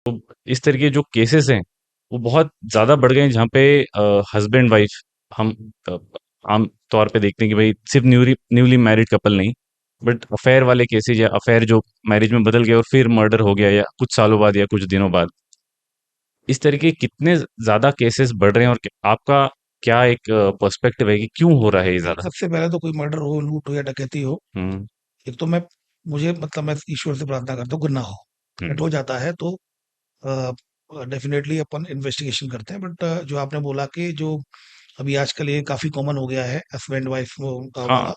तो इस तरह के जो केसेस हैं वो बहुत ज़्यादा बढ़ गए हैं, जहाँ पे हस्बैंड वाइफ हम अ, आम तौर पे देखते हैं कि भाई सिर्फ न्यूली न्यूली मैरिड कपल नहीं, बट अफेयर वाले केसेस या अफेयर जो मैरिज में बदल गया और फिर मर्डर हो गया या कुछ सालों बाद या कुछ दिनों बाद, इस तरह के कितने ज़्यादा केसेस बढ़ रहे हैं, और आपका क्या एक पर्सपेक्टिव है कि क्यों हो रहा है ये देखिए, ज़्यादा? सबसे पहले तो कोई मर्डर हो, लूट हो या डकैती हो, हुँ, एक तो मुझे मतलब मैं ईश्वर से प्रार्थना करता हूँ कि ना हो। हुँ, बट हो जाता है तो डेफिनेटली अपन इन्वेस्टिगेशन करते हैं। बट जो आपने बोला कि जो अभी आजकल ये काफ़ी कॉमन हो गया है हस्बैंड वाइफ हाँ, वाला।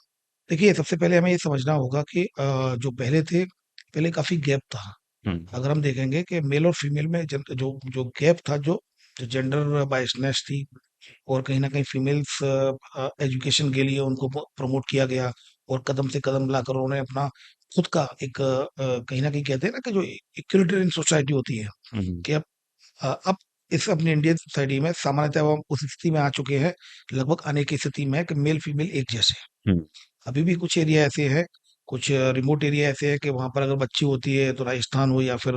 देखिए, सबसे पहले हमें ये समझना होगा कि जो पहले थे, पहले काफ़ी गैप था। हुँ, अगर हम देखेंगे कि मेल और फीमेल में जो जो गैप था, जो जेंडर बायसनेस थी, और कहीं न कहीं फीमेल्स एजुकेशन के लिए उनको प्रमोट किया गया, और कदम से कदम मिलाकर उन्होंने अपना खुद का एक कहीं न कहीं कहते हैं ना कि जो इक्विलिटरियन सोसाइटी होती है, हुँ, हुँ, कि अब इस अपनी इंडियन सोसाइटी में सामान्यतः हम उस स्थिति में आ चुके हैं, लगभग आने की स्थिति में है कि मेल फीमेल एक जैसे हैं। हुँ, अभी भी कुछ एरिया ऐसे हैं, कुछ रिमोट एरिया ऐसे हैं कि वहाँ पर अगर बच्ची होती है तो राजस्थान हो या फिर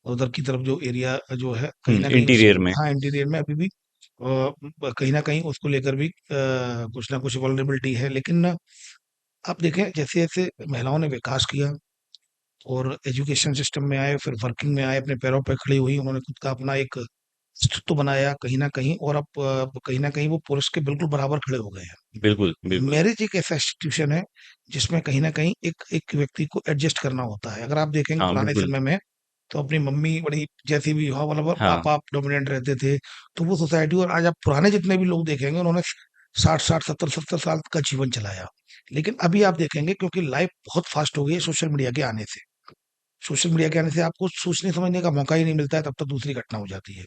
उधर की तरफ जो एरिया जो है, हुँ, कहीं न कहीं उस इंटीरियर में। हाँ, इंटीरियर में अभी भी कहीं न कहीं उसको लेकर भी कुछ ना कुछ वल्नरेबिलिटी है। लेकिन आप देखें, जैसे-जैसे महिलाओं ने विकास किया और एजुकेशन सिस्टम में आए, फिर वर्किंग में आए, अपने पैरों पे खड़ी हुई, उन्होंने खुद का अपना एक अस्तित्व बनाया कहीं न कहीं, और अब कहीं न कहीं वो पुरुष के बिल्कुल बराबर खड़े हो गए हैं। बिल्कुल, बिल्कुल। मैरिज एक ऐसा इंस्टीट्यूशन है जिसमें कहीं न कहीं एक एक व्यक्ति को एडजस्ट करना होता है। अगर आप देखेंगे हाँ, पुराने बिल्कुल। समय में, तो अपनी मम्मी बड़ी जैसी भी हो, मतलब हाँ, पापा डोमिनेंट रहते थे, तो वो सोसाइटी, और आज आप पुराने जितने भी लोग देखेंगे उन्होंने 60-60, 70-70 साल का जीवन चलाया। लेकिन अभी आप देखेंगे, क्योंकि लाइफ बहुत फास्ट हो गई है सोशल मीडिया के आने से। सोशल मीडिया के आने से आपको सोचने समझने का मौका ही नहीं मिलता है, तब तक दूसरी घटना हो जाती है।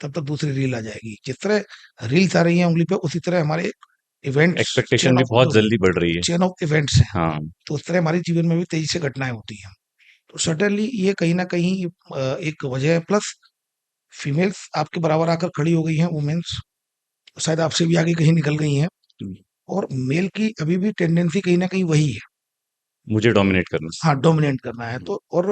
तब तक दूसरी रील आ जाएगी। जिस तरह रील्स आ रही हैं उँगली पे, उसी तरह हमारे इवेंट्स, एक्सपेक्टेशन भी बहुत जल्दी बढ़ रही है। चेन ऑफ इवेंट्स हैं। हाँ, तो उस तरह हमारे जीवन में भी तेज़ी से घटनाएँ होती हैं। तो सर्टेनली ये कहीं न कहीं एक वजह है, प्लस फीमेल्स आपके बराबर आकर खड़ी हो गई हैं, वुमेन्स शायद आपसे भी आगे कहीं निकल गई हैं, और मेल की अभी भी टेंडेंसी कहीं न कहीं वही है। मुझे डोमिनेट करना। हाँ, डोमिनेट करना है हुँ, तो। और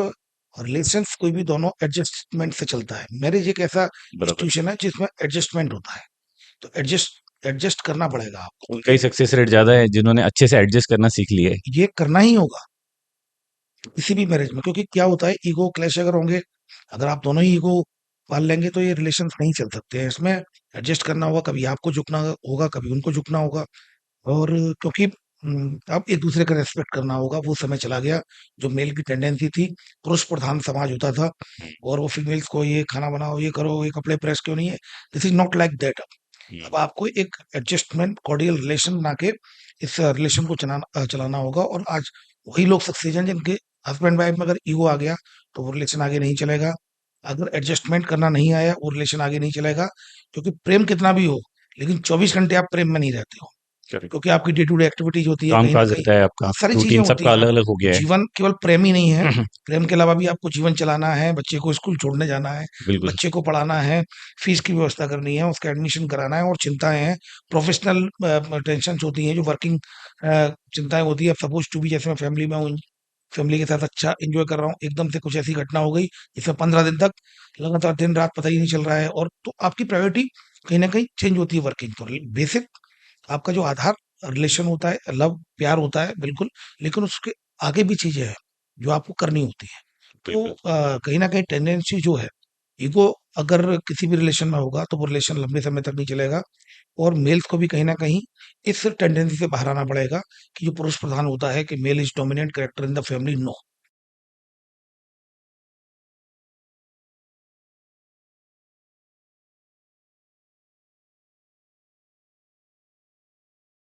रिलेशंस कोई भी दोनों एडजस्टमेंट से चलता है। मैरिज एक ऐसा बराबर। इंस्टीट्यूशन है जिसमें एडजस्टमेंट होता है। तो एडजस्ट करना पड़ेगा आपको। उनका ही सक्सेस रेट ज़्यादा है, जिन्होंने अच्छे से एडजस्ट करना सीख लिया है। ये करना ही होगा किसी भी मैरिज में, क्योंकि क्या होता है, ईगो क्लैश अगर होंगे, अगर आप दोनों ही ईगो पाल लेंगे, तो ये रिलेशंस नहीं चल सकते हैं। इसमें एडजस्ट करना होगा, कभी आपको झुकना होगा, कभी उनको झुकना होगा। और क्योंकि अब एक दूसरे का रेस्पेक्ट करना होगा। वो समय चला गया जो मेल की टेंडेंसी थी, पुरुष प्रधान समाज होता था, हुँ, और वो फीमेल्स को ये खाना बनाओ, ये करो, ये कपड़े प्रेस क्यों नहीं है। This is not like that. Hmm, अब आपको एक एडजस्टमेंट कॉर्डियल रिलेशन बना के इस रिलेशन को चलाना होगा। और आज वही लोग सक्सेस हैं जिनके हस्बैंड वाइफ में अगर ईगो आ गया, तो वो रिलेशन आगे नहीं चलेगा। अगर एडजस्टमेंट करना नहीं आया, वो रिलेशन आगे नहीं चलेगा। क्योंकि प्रेम कितना भी हो, लेकिन 24 घंटे आप प्रेम में नहीं रहते हो, करेक्ट। क्योंकि आपकी डे टू डे एक्टिविटीज होती है कहीं न काम-काज कहीं। रहता है आपका, सारी चीज़ें रूटीन होती सबका हैं। अलग-अलग हो गया है। जीवन केवल प्रेम ही नहीं है, प्रेम के अलावा भी आपको जीवन चलाना है, बच्चे को स्कूल छोड़ने जाना है, बिल्कुल, बच्चे को पढ़ाना है, फीस की व्यवस्था करनी है, उसका एडमिशन कराना है, और चिंताएँ हैं, प्रोफ़ेशनल टेंशन्स होती हैं, जो वर्किंग चिंताएँ होती हैं। सपोज़ टू बी, जैसे मैं फैमिली में हूँ, फैमिली के साथ अच्छा एन्जॉय कर रहा हूँ, एकदम से कुछ ऐसी घटना हो गई, जिसमें 15 दिन तक लगातार दिन-रात पता ही नहीं चल रहा है, और तो आपकी प्रायोरिटी कहीं न कहीं चेंज होती है वर्किंग पर। बेसिक आपका जो आधार रिलेशन होता है, लव प्यार होता है बिल्कुल, लेकिन उसके आगे भी चीज़ें हैं, जो आपको करनी होती हैं। तो बिल्कुल। कहीं न कहीं टेंडेंसी जो है, ईगो अगर किसी भी रिलेशन में होगा, तो वो रिलेशन लंबे समय तक नहीं चलेगा। और मेल्स को भी कहीं न कहीं इस टेंडेंसी से बाहर आना पड़ेगा कि जो पुरुष प्रधान होता है, कि male is dominant character in the family, no.